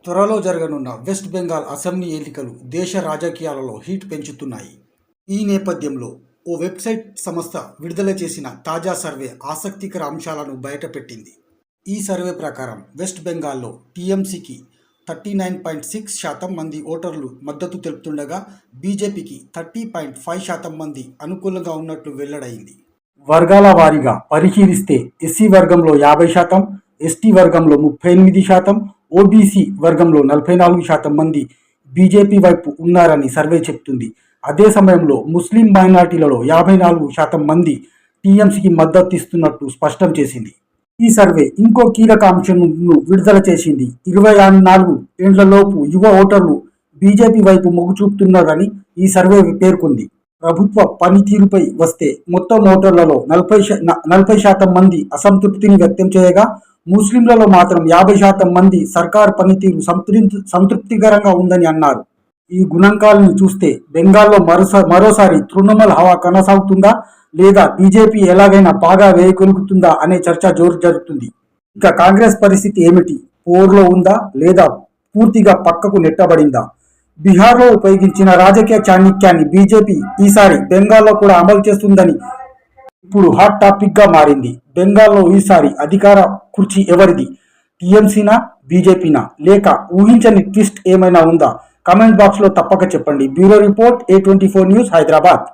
త్వరలో జరగనున్న west Bengal assembly ఎన్నికలు దేశ రాజకీయాలలో హీట్ పెంచుతున్నాయి. ఈ నేపథ్యంలో ఓ వెబ్సైట్ సంస్థ విడుదల చేసిన తాజా సర్వే ఆసక్తికర అంశాలను బయటపెట్టింది. ఈ సర్వే ప్రకారం వెస్ట్ బెంగాల్లో టీఎంసీకి 39.6% మంది ఓటర్లు మద్దతు తెలుపుతుండగా బీజేపీకి 30.5% మంది అనుకూలంగా ఉన్నట్లు వెల్లడైంది. వర్గాల వారీగా పరిశీలిస్తే ఎస్సీ వర్గంలో 50%, ఎస్టీ వర్గంలో 38%, ఓబీసీ వర్గంలో 44% మంది బీజేపీ వైపు ఉన్నారని సర్వే చెప్తుంది. అదే సమయంలో ముస్లిం మైనారిటీలలో 54% మంది టీఎంసీకి మద్దతు ఇస్తున్నట్టు స్పష్టం చేసింది. ఈ సర్వే ఇంకో కీలక అంశంను విడుదల చేసింది. 24 ఏళ్లలోపు యువ ఓటర్లు బీజేపీ వైపు మొగ్గు చూపుతున్నారని ఈ సర్వే పేర్కొంది. ప్రభుత్వ పనితీరుపై వస్తే మొత్తం ఓటర్లలో 40% మంది అసంతృప్తిని వ్యక్తం చేయగా, ముస్లింలలో మాత్రం 50% మంది సర్కార్ పనితీరు సంతృప్తికరంగా ఉందని అన్నారు. ఈ గణాంకాలను చూస్తే బెంగాల్లో మరోసారి తృణమూల్ హవా కొనసాగుతుందా లేదా బీజేపీ ఎలాగైనా బాగా వేయగలుగుతుందా అనే చర్చ జోరు జరుగుతుంది. ఇక కాంగ్రెస్ పరిస్థితి ఏమిటి? పోరులో ఉందా లేదా పూర్తిగా పక్కకు నెట్టబడిందా? బీహార్లో ఉపయోగించిన రాజకీయ చాణక్యాన్ని బీజేపీ ఈసారి బెంగాల్లో కూడా అమలు చేస్తుందని ఇప్పుడు హాట్ టాపిక్ గా మారింది. బెంగాల్లో ఈసారి అధికార కుర్చీ ఎవరిది? టీఎంసీనా, బీజేపీనా, లేక ఊహించని ట్విస్ట్ ఏమైనా ఉందా? కామెంట్ బాక్స్ లో తప్పక చెప్పండి. Bureau report, A24 news, Hyderabad.